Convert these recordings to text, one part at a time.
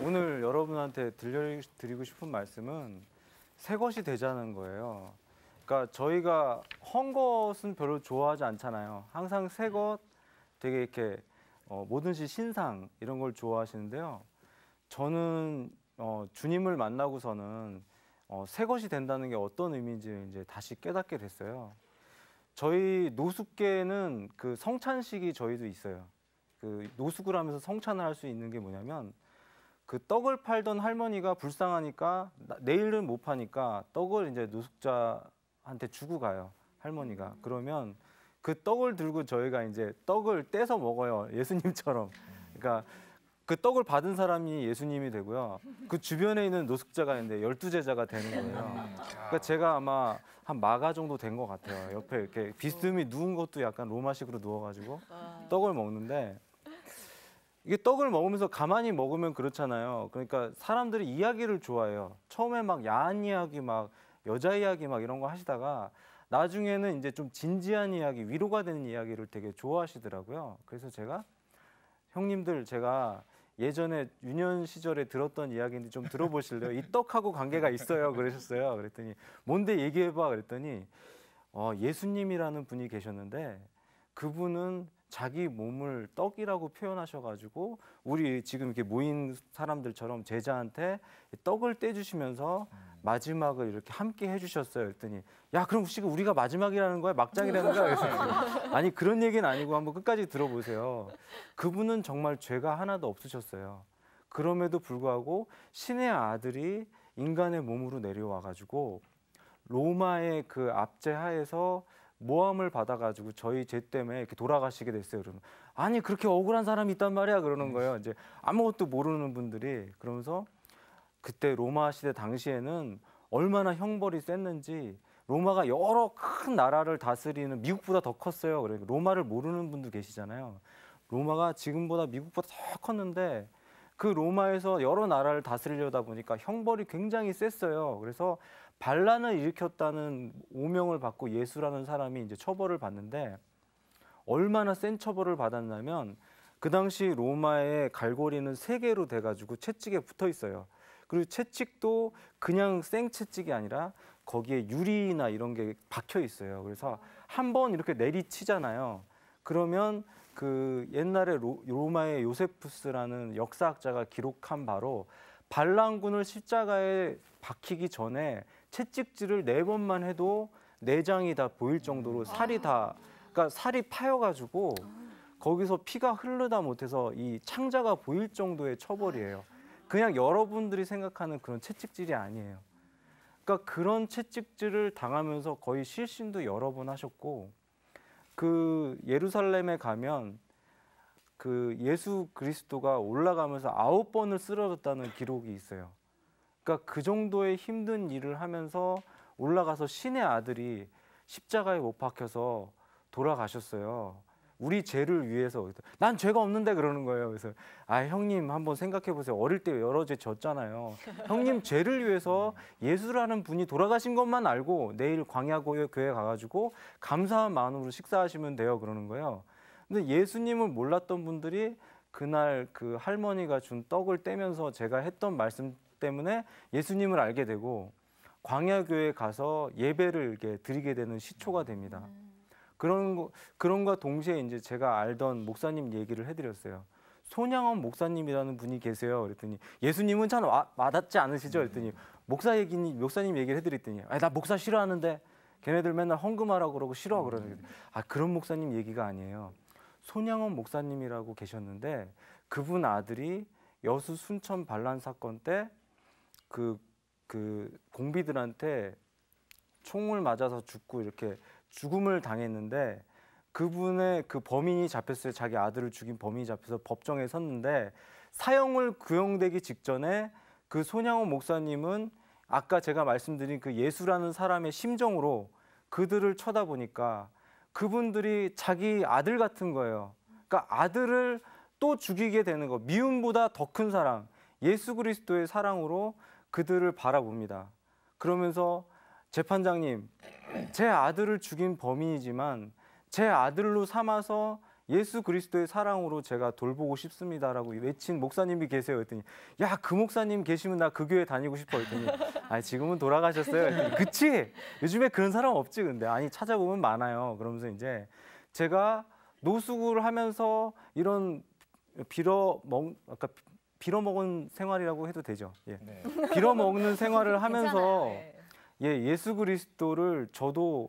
오늘 여러분한테 들려드리고 싶은 말씀은 새 것이 되자는 거예요. 그러니까 저희가 헌 것은 별로 좋아하지 않잖아요. 항상 새 것, 되게 이렇게 뭐든지 신상 이런 걸 좋아하시는데요. 저는 주님을 만나고서는 새 것이 된다는 게 어떤 의미인지 이제 다시 깨닫게 됐어요. 저희 노숙계는 그 성찬식이 저희도 있어요. 그 노숙을 하면서 성찬을 할 수 있는 게 뭐냐면 그 떡을 팔던 할머니가 불쌍하니까 내일은 못 파니까 떡을 이제 노숙자한테 주고 가요. 할머니가. 그러면 그 떡을 들고 저희가 이제 떡을 떼서 먹어요. 예수님처럼. 그러니까 그 떡을 받은 사람이 예수님이 되고요. 그 주변에 있는 노숙자가 있는데 12제자가 되는 거예요. 그러니까 제가 아마 한 마가 정도 된 것 같아요. 옆에 이렇게 비스듬히 누운 것도 약간 로마식으로 누워가지고 떡을 먹는데 이게 떡을 먹으면서 가만히 먹으면 그렇잖아요. 그러니까 사람들이 이야기를 좋아해요. 처음에 막 야한 이야기, 막 여자 이야기 막 이런 거 하시다가 나중에는 이제 좀 진지한 이야기, 위로가 되는 이야기를 되게 좋아하시더라고요. 그래서 제가 형님들 제가 예전에 유년 시절에 들었던 이야기인데 좀 들어보실래요? 이 떡하고 관계가 있어요. 그러셨어요. 그랬더니 뭔데 얘기해봐. 그랬더니 예수님이라는 분이 계셨는데 그분은 자기 몸을 떡이라고 표현하셔가지고 우리 지금 이렇게 모인 사람들처럼 제자한테 떡을 떼주시면서 마지막을 이렇게 함께 해주셨어요. 그랬더니 야 그럼 우리가 마지막이라는 거야? 막장이라는 거야? 그래서 아니 그런 얘기는 아니고 한번 끝까지 들어보세요. 그분은 정말 죄가 하나도 없으셨어요. 그럼에도 불구하고 신의 아들이 인간의 몸으로 내려와가지고 로마의 그 압제하에서 모함을 받아가지고 저희 죄 때문에 이렇게 돌아가시게 됐어요. 그러면 아니 그렇게 억울한 사람이 있단 말이야 그러는 거예요. 이제 아무것도 모르는 분들이. 그러면서 그때 로마 시대 당시에는 얼마나 형벌이 셌는지 로마가 여러 큰 나라를 다스리는 미국보다 더 컸어요. 그러니까 로마를 모르는 분도 계시잖아요. 로마가 지금보다 미국보다 더 컸는데 그 로마에서 여러 나라를 다스리려다 보니까 형벌이 굉장히 셌어요. 그래서 반란을 일으켰다는 오명을 받고 예수라는 사람이 이제 처벌을 받는데 얼마나 센 처벌을 받았냐면 그 당시 로마의 갈고리는 3개로 돼가지고 채찍에 붙어 있어요. 그리고 채찍도 그냥 생 채찍이 아니라 거기에 유리나 이런 게 박혀 있어요. 그래서 한번 이렇게 내리치잖아요. 그러면 그 옛날에 로마의 요세푸스라는 역사학자가 기록한 바로 반란군을 십자가에 박히기 전에 채찍질을 4번만 해도 내장이 다 보일 정도로 그러니까 살이 파여가지고 거기서 피가 흐르다 못해서 이 창자가 보일 정도의 처벌이에요. 그냥 여러분들이 생각하는 그런 채찍질이 아니에요. 그러니까 그런 채찍질을 당하면서 거의 실신도 여러 번 하셨고 그 예루살렘에 가면 그 예수 그리스도가 올라가면서 9번을 쓰러졌다는 기록이 있어요. 그러니까 그 정도의 힘든 일을 하면서 올라가서 신의 아들이 십자가에 못 박혀서 돌아가셨어요. 우리 죄를 위해서. 난 죄가 없는데 그러는 거예요. 그래서 형님 한번 생각해 보세요. 어릴 때 여러 죄 졌잖아요. 형님 죄를 위해서 예수라는 분이 돌아가신 것만 알고 내일 광야교회 가가지고 감사한 마음으로 식사하시면 돼요. 그러는 거예요. 근데 예수님을 몰랐던 분들이 그날 그 할머니가 준 떡을 떼면서 제가 했던 말씀 때문에 예수님을 알게 되고 광야교회 가서 예배를 이렇게 드리게 되는 시초가 됩니다. 그런과 동시에 이제 제가 알던 목사님 얘기를 해드렸어요. 손양원 목사님이라는 분이 계세요. 그랬더니 예수님은 참 와닿지 않으시죠? 그랬더니 목사님 얘기를 해드렸더니 나 목사 싫어하는데 걔네들 맨날 헌금하라고 그러고 싫어 그러는 그런 목사님 얘기가 아니에요. 손양원 목사님이라고 계셨는데 그분 아들이 여수 순천 반란 사건 때 그 공비들한테 총을 맞아서 죽고 이렇게 죽음을 당했는데 그분의 그 범인이 잡혔어요. 자기 아들을 죽인 범인이 잡혀서 법정에 섰는데 사형을 구형되기 직전에 그 손양원 목사님은 아까 제가 말씀드린 그 예수라는 사람의 심정으로 그들을 쳐다보니까 그분들이 자기 아들 같은 거예요. 그러니까 아들을 또 죽이게 되는 거. 미움보다 더 큰 사랑, 예수 그리스도의 사랑으로 그들을 바라봅니다. 그러면서 재판장님, 제 아들을 죽인 범인이지만 제 아들로 삼아서 예수 그리스도의 사랑으로 제가 돌보고 싶습니다라고 외친 목사님이 계세요. 그랬더니 야, 그 목사님 계시면 나 그 교회 다니고 싶어. 그랬더니 아, 지금은 돌아가셨어요. 그랬더니 그치? 요즘에 그런 사람 없지. 근데 아니 찾아보면 많아요. 그러면서 이제 제가 노숙을 하면서 이런 빌어먹은 생활이라고 해도 되죠. 예. 네. 빌어먹는 생활을 하면서 괜찮아요. 예수 그리스도를 저도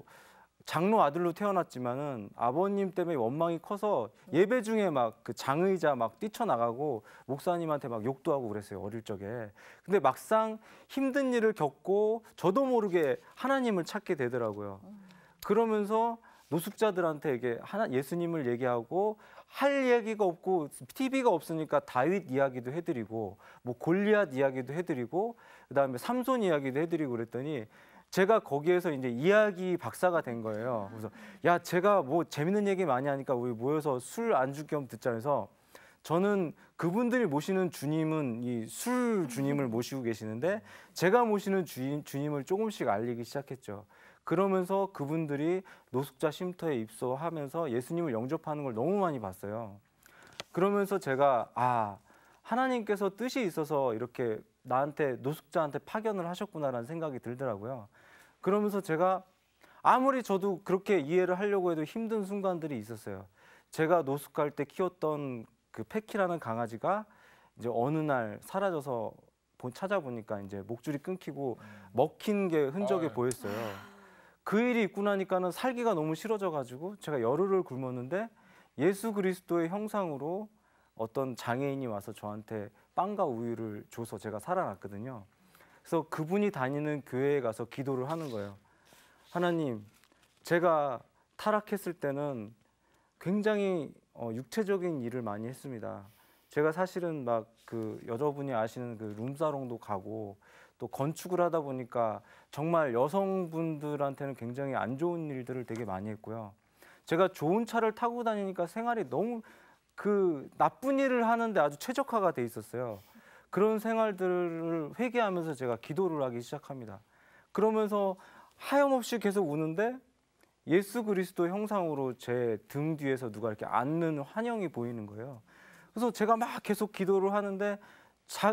장로 아들로 태어났지만은 아버님 때문에 원망이 커서 예배 중에 막 그 장의자 막 뛰쳐나가고 목사님한테 막 욕도 하고 그랬어요, 어릴 적에. 근데 막상 힘든 일을 겪고 저도 모르게 하나님을 찾게 되더라고요. 그러면서 노숙자들한테 이게 예수님을 얘기하고 할 얘기가 없고 TV가 없으니까 다윗 이야기도 해드리고 뭐 골리앗 이야기도 해드리고 그다음에 삼손 이야기도 해드리고 그랬더니 제가 거기에서 이제 이야기 박사가 된 거예요. 그래서 야, 제가 뭐 재밌는 얘기 많이 하니까 우리 모여서 술 안주 겸 듣자 해서 저는 그분들이 모시는 주님은 이 술 주님을 모시고 계시는데 제가 모시는 주님을 조금씩 알리기 시작했죠. 그러면서 그분들이 노숙자 쉼터에 입소하면서 예수님을 영접하는 걸 너무 많이 봤어요. 그러면서 제가 하나님께서 뜻이 있어서 이렇게 나한테 노숙자한테 파견을 하셨구나라는 생각이 들더라고요. 그러면서 제가 아무리 저도 그렇게 이해를 하려고 해도 힘든 순간들이 있었어요. 제가 노숙할 때 키웠던 그 패키라는 강아지가 이제 어느 날 사라져서 찾아보니까 이제 목줄이 끊기고 먹힌 게 흔적이 보였어요. 그 일이 있고 나니까는 살기가 너무 싫어져 가지고 제가 열흘을 굶었는데 예수 그리스도의 형상으로 어떤 장애인이 와서 저한테 빵과 우유를 줘서 제가 살아났거든요. 그래서 그분이 다니는 교회에 가서 기도를 하는 거예요. 하나님, 제가 타락했을 때는 굉장히 육체적인 일을 많이 했습니다. 제가 사실은 막 그 여러분이 아시는 그 룸사롱도 가고 또 건축을 하다 보니까 정말 여성분들한테는 굉장히 안 좋은 일들을 되게 많이 했고요. 제가 좋은 차를 타고 다니니까 생활이 너무 그 나쁜 일을 하는데 아주 최적화가 돼 있었어요. 그런 생활들을 회개하면서 제가 기도를 하기 시작합니다. 그러면서 하염없이 계속 우는데 예수 그리스도 형상으로 제 등 뒤에서 누가 이렇게 앉는 환영이 보이는 거예요. 그래서 제가 막 계속 기도를 하는데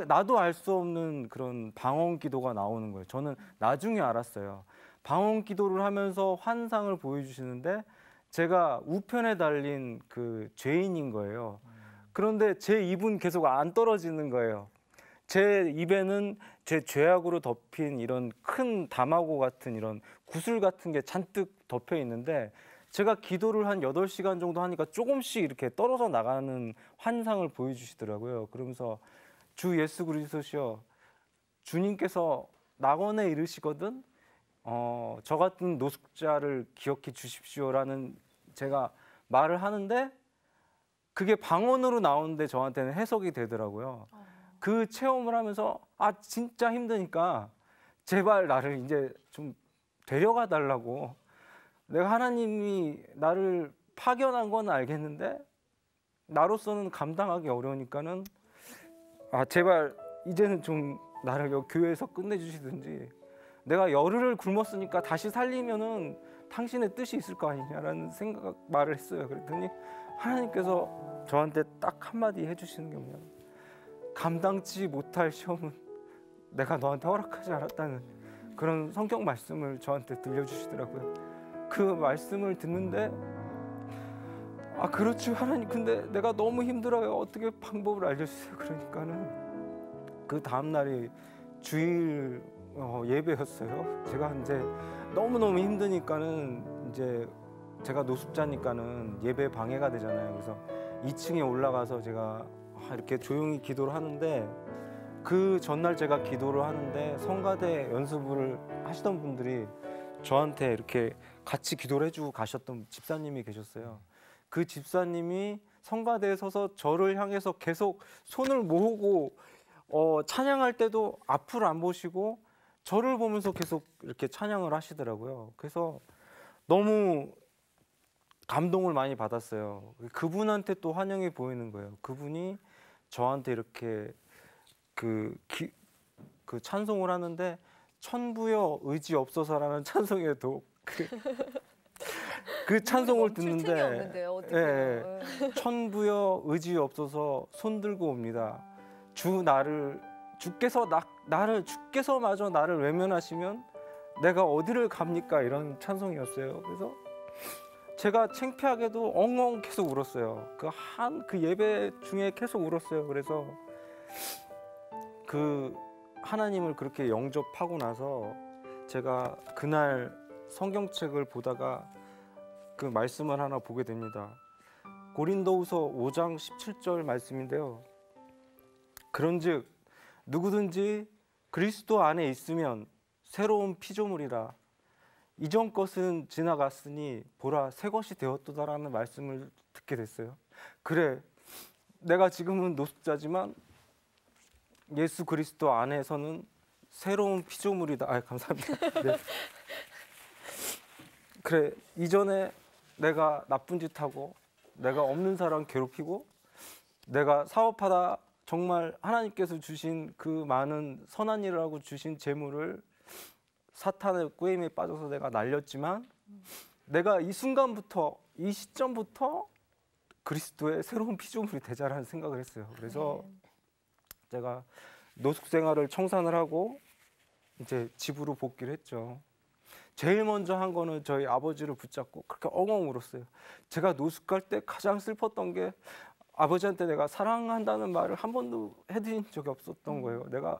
나도 알 수 없는 그런 방언 기도가 나오는 거예요. 저는 나중에 알았어요. 방언 기도를 하면서 환상을 보여주시는데 제가 우편에 달린 그 죄인인 거예요. 그런데 제 입은 계속 안 떨어지는 거예요. 제 입에는 제 죄악으로 덮인 이런 큰 담하고 같은 이런 구슬 같은 게 잔뜩 덮여 있는데 제가 기도를 한 8시간 정도 하니까 조금씩 이렇게 떨어져 나가는 환상을 보여주시더라고요. 그러면서 주 예수 그리스도시여, 주님께서 낙원에 이르시거든 저 같은 노숙자를 기억해 주십시오라는 제가 말을 하는데 그게 방언으로 나오는데 저한테는 해석이 되더라고요. 그 체험을 하면서 진짜 힘드니까 제발 나를 이제 좀 데려가 달라고. 내가 하나님이 나를 파견한 건 알겠는데 나로서는 감당하기 어려우니까는 제발 이제는 좀 나를 여기 교회에서 끝내주시든지, 내가 열흘을 굶었으니까 다시 살리면은 당신의 뜻이 있을 거 아니냐라는 말을 했어요. 그랬더니 하나님께서 저한테 딱 한마디 해주시는 게 뭐냐면, 감당치 못할 시험은 내가 너한테 허락하지 않았다는 그런 성경 말씀을 저한테 들려주시더라고요. 그 말씀을 듣는데 그렇죠 하나님, 근데 내가 너무 힘들어요. 어떻게 방법을 알려주세요. 그러니까는 그 다음 날이 주일 예배였어요. 제가 이제 너무너무 힘드니까는 이제 제가 노숙자니까는 예배 방해가 되잖아요. 그래서 2층에 올라가서 제가 이렇게 조용히 기도를 하는데, 그 전날 제가 기도를 하는데 성가대 연습을 하시던 분들이 저한테 이렇게 같이 기도를 해주고 가셨던 집사님이 계셨어요. 그 집사님이 성가대에 서서 저를 향해서 계속 손을 모으고 찬양할 때도 앞을 안 보시고 저를 보면서 계속 이렇게 찬양을 하시더라고요. 그래서 너무 감동을 많이 받았어요. 그분한테 또 환영이 보이는 거예요. 그분이 저한테 이렇게 그 찬송을 하는데 천부여 의지 없어서라는 찬송에도 그 찬송을 멈출 틈이 듣는데 없는데요. 어떡해요. 예, 천부여 의지 없어서 손 들고 옵니다. 주께서마저 나를 외면하시면 내가 어디를 갑니까? 이런 찬송이었어요. 그래서 제가 창피하게도 엉엉 계속 울었어요. 그 예배 중에 계속 울었어요. 그래서 그 하나님을 그렇게 영접하고 나서 제가 그날 성경책을 보다가 그 말씀을 하나 보게 됩니다. 고린도후서 5장 17절 말씀인데요. 그런즉 누구든지 그리스도 안에 있으면 새로운 피조물이라 이전 것은 지나갔으니 보라 새 것이 되었도다라는 말씀을 듣게 됐어요. 그래, 내가 지금은 노숙자지만 예수 그리스도 안에서는 새로운 피조물이다. 아, 감사합니다. 네. 그래, 이전에 내가 나쁜 짓 하고 내가 없는 사람 괴롭히고 내가 사업하다 정말 하나님께서 주신 그 많은 선한 일을 하고 주신 재물을 사탄의 꾀임에 빠져서 내가 날렸지만 내가 이 순간부터 이 시점부터 그리스도의 새로운 피조물이 되자라는 생각을 했어요. 그래서 제가 노숙 생활을 청산을 하고 이제 집으로 복귀를 했죠. 제일 먼저 한 거는 저희 아버지를 붙잡고 그렇게 엉엉 울었어요. 제가 노숙할 때 가장 슬펐던 게 아버지한테 내가 사랑한다는 말을 한 번도 해드린 적이 없었던 거예요. 내가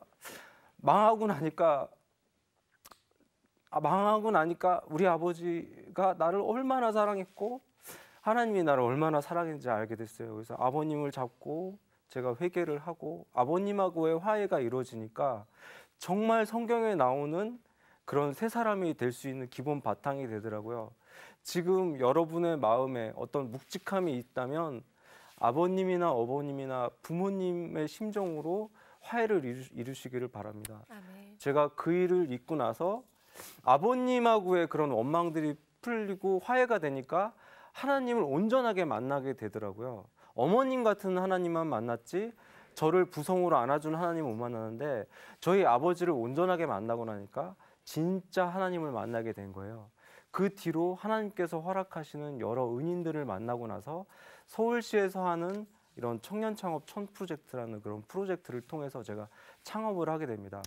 망하고 나니까 우리 아버지가 나를 얼마나 사랑했고 하나님이 나를 얼마나 사랑했는지 알게 됐어요. 그래서 아버님을 잡고 제가 회개를 하고 아버님하고의 화해가 이루어지니까 정말 성경에 나오는 그런 새 사람이 될 수 있는 기본 바탕이 되더라고요. 지금 여러분의 마음에 어떤 묵직함이 있다면 아버님이나 어머님이나 부모님의 심정으로 화해를 이루시기를 바랍니다. 아멘. 제가 그 일을 잊고 나서 아버님하고의 그런 원망들이 풀리고 화해가 되니까 하나님을 온전하게 만나게 되더라고요. 어머님 같은 하나님만 만났지 저를 부성으로 안아준 하나님 못 만나는데 저희 아버지를 온전하게 만나고 나니까 진짜 하나님을 만나게 된 거예요. 그 뒤로 하나님께서 허락하시는 여러 은인들을 만나고 나서 서울시에서 하는 이런 청년 창업 1000 프로젝트라는 그런 프로젝트를 통해서 제가 창업을 하게 됩니다.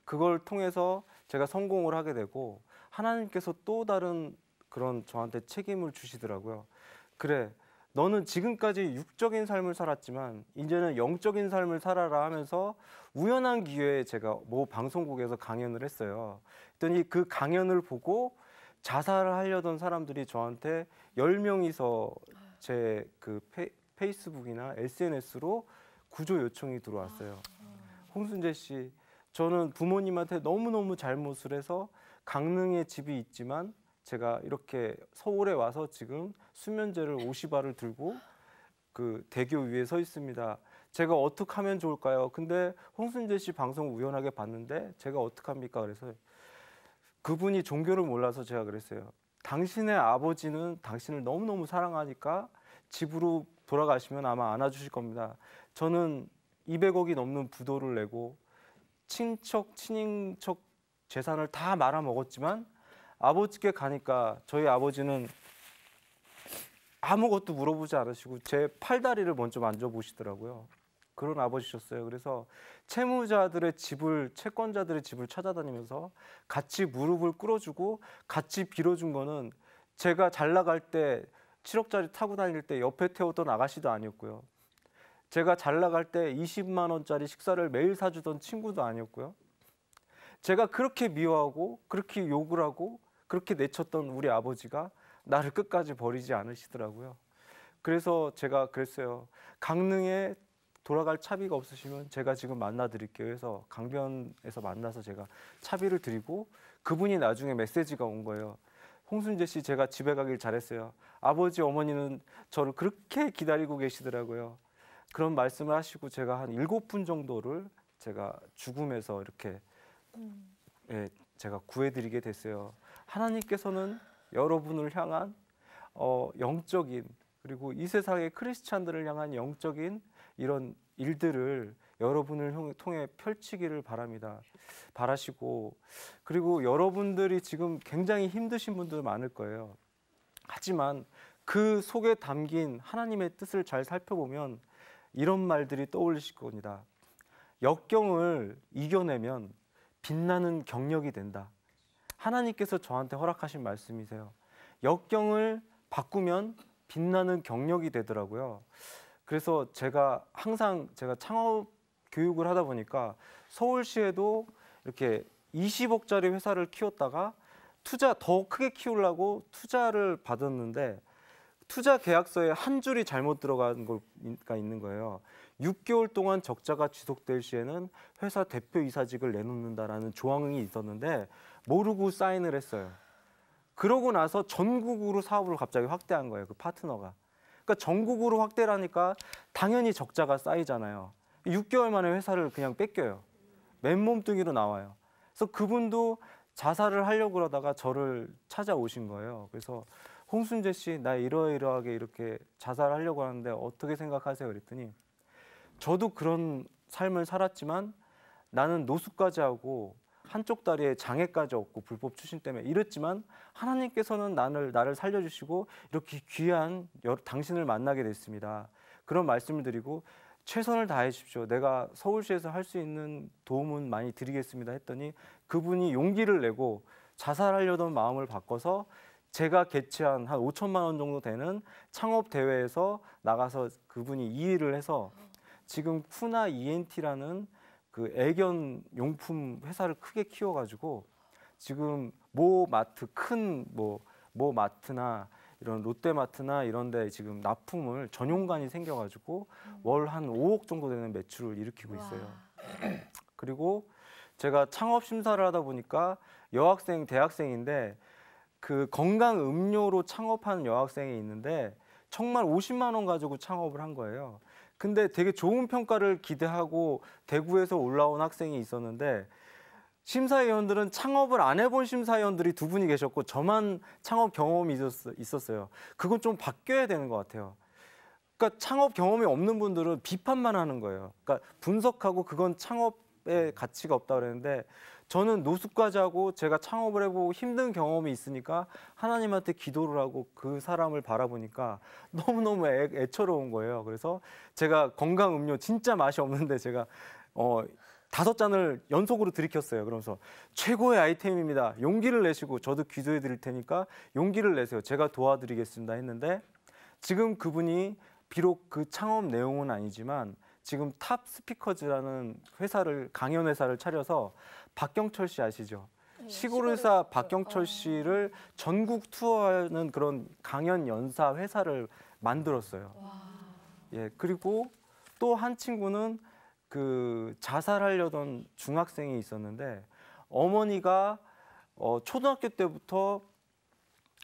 그걸 통해서 제가 성공을 하게 되고 하나님께서 또 다른 그런 저한테 책임을 주시더라고요. 그래, 너는 지금까지 육적인 삶을 살았지만 이제는 영적인 삶을 살아라 하면서 우연한 기회에 제가 모 방송국에서 강연을 했어요. 그랬더니 그 강연을 보고 자살을 하려던 사람들이 저한테 10명이서 제 그 페이스북이나 SNS로 구조 요청이 들어왔어요. 홍순재 씨, 저는 부모님한테 너무너무 잘못을 해서 강릉에 집이 있지만 제가 이렇게 서울에 와서 지금 수면제를 50알을 들고 그 대교 위에 서 있습니다. 제가 어떻게 하면 좋을까요? 근데 홍순재 씨 방송 우연하게 봤는데 제가 어떡합니까? 그래서 그분이 종교를 몰라서 제가 그랬어요. 당신의 아버지는 당신을 너무너무 사랑하니까 집으로 돌아가시면 아마 안아주실 겁니다. 저는 200억이 넘는 부도를 내고 친척, 친인척 재산을 다 말아먹었지만 아버지께 가니까 저희 아버지는 아무것도 물어보지 않으시고 제 팔다리를 먼저 만져보시더라고요. 그런 아버지셨어요. 그래서 채무자들의 집을, 채권자들의 집을 찾아다니면서 같이 무릎을 꿇어주고 같이 빌어준 거는 제가 잘 나갈 때 7억짜리 타고 다닐 때 옆에 태웠던 아가씨도 아니었고요. 제가 잘 나갈 때 20만 원짜리 식사를 매일 사주던 친구도 아니었고요. 제가 그렇게 미워하고 그렇게 욕을 하고 그렇게 내쳤던 우리 아버지가 나를 끝까지 버리지 않으시더라고요. 그래서 제가 그랬어요. 강릉에 돌아갈 차비가 없으시면 제가 지금 만나 드릴게요 해서 강변에서 만나서 제가 차비를 드리고 그분이 나중에 메시지가 온 거예요. 홍순재 씨, 제가 집에 가길 잘했어요. 아버지, 어머니는 저를 그렇게 기다리고 계시더라고요. 그런 말씀을 하시고 제가 한 7분 정도를 제가 죽음에서 이렇게 제가 구해드리게 됐어요. 하나님께서는 여러분을 향한 영적인, 그리고 이 세상의 크리스찬들을 향한 영적인 이런 일들을 여러분을 통해 펼치기를 바라시고, 그리고 여러분들이 지금 굉장히 힘드신 분들 많을 거예요. 하지만 그 속에 담긴 하나님의 뜻을 잘 살펴보면 이런 말들이 떠올리실 겁니다. 역경을 이겨내면 빛나는 경력이 된다. 하나님께서 저한테 허락하신 말씀이세요. 역경을 바꾸면 빛나는 경력이 되더라고요. 그래서 제가 항상 창업 교육을 하다 보니까 서울시에도 이렇게 20억짜리 회사를 키웠다가 투자 더 크게 키우려고 투자를 받았는데 투자 계약서에 한 줄이 잘못 들어간 거가 있는 거예요. 6개월 동안 적자가 지속될 시에는 회사 대표이사직을 내놓는다라는 조항이 있었는데 모르고 사인을 했어요. 그러고 나서 전국으로 사업을 갑자기 확대한 거예요. 그 파트너가. 그러니까 전국으로 확대라니까 당연히 적자가 쌓이잖아요. 6개월 만에 회사를 그냥 뺏겨요. 맨몸뚱이로 나와요. 그래서 그분도 자살을 하려고 그러다가 저를 찾아오신 거예요. 그래서 홍순재 씨, 나 이러이러하게 이렇게 자살하려고 하는데 어떻게 생각하세요? 그랬더니 저도 그런 삶을 살았지만 나는 노숙까지 하고 한쪽 다리에 장애까지 얻고 불법 추신 때문에 이랬지만 하나님께서는 나를 살려주시고 이렇게 귀한 당신을 만나게 됐습니다. 그런 말씀을 드리고 최선을 다해 주십시오. 내가 서울시에서 할 수 있는 도움은 많이 드리겠습니다 했더니 그분이 용기를 내고 자살하려던 마음을 바꿔서 제가 개최한 한 5천만 원 정도 되는 창업 대회에서 나가서 그분이 2위를 해서 지금 쿠나 ENT라는 그 애견 용품 회사를 크게 키워가지고 지금 모 마트 큰 모 마트나 이런 롯데마트나 이런데 지금 납품을 전용관이 생겨가지고 월 한 5억 정도 되는 매출을 일으키고 있어요. 그리고 제가 창업 심사를 하다 보니까 여학생, 대학생인데 그 건강 음료로 창업하는 여학생이 있는데 정말 50만 원 가지고 창업을 한 거예요. 근데 되게 좋은 평가를 기대하고 대구에서 올라온 학생이 있었는데 심사위원들은 창업을 안 해본 심사위원들이 두 분이 계셨고 저만 창업 경험이 있었어요. 그건 좀 바뀌어야 되는 것 같아요. 그러니까 창업 경험이 없는 분들은 비판만 하는 거예요. 그러니까 분석하고 그건 창업의 가치가 없다 그랬는데 저는 노숙까지 하고 제가 창업을 해보고 힘든 경험이 있으니까 하나님한테 기도를 하고 그 사람을 바라보니까 너무너무 애처로운 거예요. 그래서 제가 건강 음료 진짜 맛이 없는데 제가 5잔을 연속으로 들이켰어요. 그러면서 최고의 아이템입니다. 용기를 내시고 저도 기도해 드릴 테니까 용기를 내세요. 제가 도와드리겠습니다 했는데 지금 그분이 비록 그 창업 내용은 아니지만 지금 탑 스피커즈라는 강연 회사를 차려서 박경철 씨 아시죠? 시골의사 박경철 씨를 전국 투어하는 그런 강연 연사 회사를 만들었어요. 예, 그리고 또 한 친구는 그 자살하려던 중학생이 있었는데 어머니가 초등학교 때부터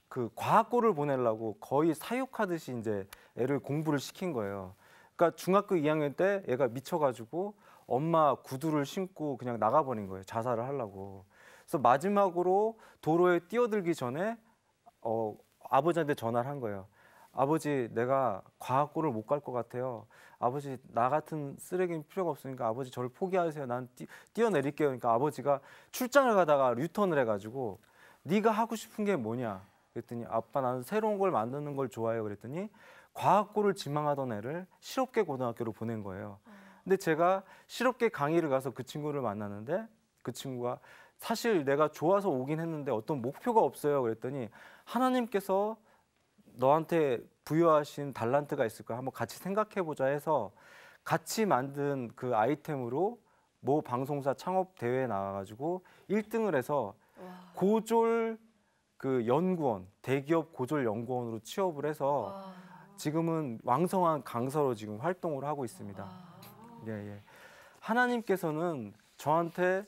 그 과학고를 보내려고 거의 사육하듯이 이제 애를 공부를 시킨 거예요. 그러니까 중학교 2학년 때 얘가 미쳐가지고 엄마 구두를 신고 그냥 나가버린 거예요. 자살을 하려고. 그래서 마지막으로 도로에 뛰어들기 전에 아버지한테 전화를 한 거예요. 아버지, 내가 과학고를 못 갈 것 같아요. 아버지, 나 같은 쓰레기는 필요가 없으니까 아버지 저를 포기하세요. 난 뛰어내릴게요. 그러니까 아버지가 출장을 가다가 유턴을 해가지고 네가 하고 싶은 게 뭐냐? 그랬더니 아빠, 나는 새로운 걸 만드는 걸 좋아해요. 그랬더니 과학고를 지망하던 애를 실업계 고등학교로 보낸 거예요. 근데 제가 실업계 강의를 가서 그 친구를 만났는데 그 친구가 사실 내가 좋아서 오긴 했는데 어떤 목표가 없어요. 그랬더니 하나님께서 너한테 부여하신 달란트가 있을 거야. 한번 같이 생각해보자 해서 같이 만든 그 아이템으로 모 방송사 창업 대회에 나와가지고 1등을 해서 고졸 그 연구원, 대기업 고졸 연구원으로 취업을 해서 지금은 왕성한 강사로 지금 활동을 하고 있습니다. 예. 하나님께서는 저한테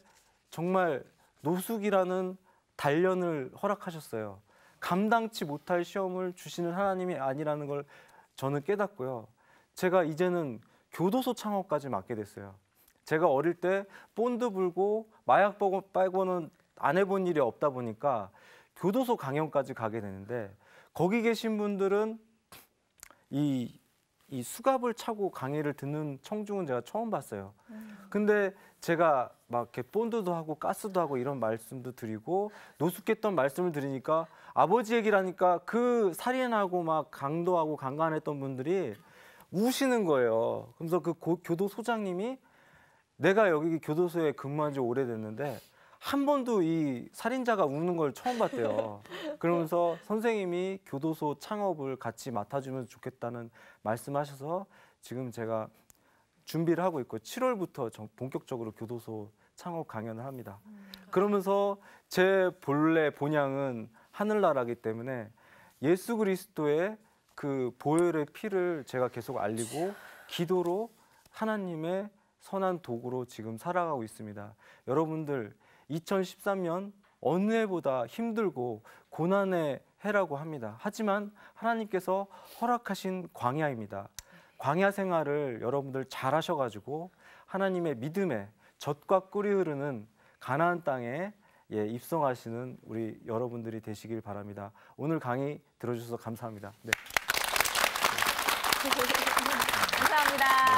정말 노숙이라는 단련을 허락하셨어요. 감당치 못할 시험을 주시는 하나님이 아니라는 걸 저는 깨닫고요. 제가 이제는 교도소 창업까지 맡게 됐어요. 제가 어릴 때 본드 불고 마약 빨고는 안 해본 일이 없다 보니까 교도소 강연까지 가게 되는데 거기 계신 분들은 이 수갑을 차고 강의를 듣는 청중은 제가 처음 봤어요. 근데 제가 막 이렇게 본드도 하고 가스도 하고 이런 말씀도 드리고 노숙했던 말씀을 드리니까 아버지 얘기를 하니까 그 살인하고 막 강도하고 강간했던 분들이 우시는 거예요. 그래서 그 교도소장님이 내가 여기 교도소에 근무한 지 오래됐는데 한 번도 이 살인자가 우는 걸 처음 봤대요. 그러면서 선생님이 교도소 창업을 같이 맡아주면 좋겠다는 말씀하셔서 지금 제가 준비를 하고 있고 7월부터 본격적으로 교도소 창업 강연을 합니다. 그러면서 제 본래 본향은 하늘나라기 때문에 예수 그리스도의 그 보혈의 피를 제가 계속 알리고 기도로 하나님의 선한 도구로 지금 살아가고 있습니다. 여러분들 2013년 어느 해보다 힘들고 고난의 해라고 합니다. 하지만 하나님께서 허락하신 광야입니다. 광야 생활을 여러분들 잘 하셔가지고 하나님의 믿음에 젖과 꿀이 흐르는 가나안 땅에 입성하시는 우리 여러분들이 되시길 바랍니다. 오늘 강의 들어주셔서 감사합니다. 네. 감사합니다.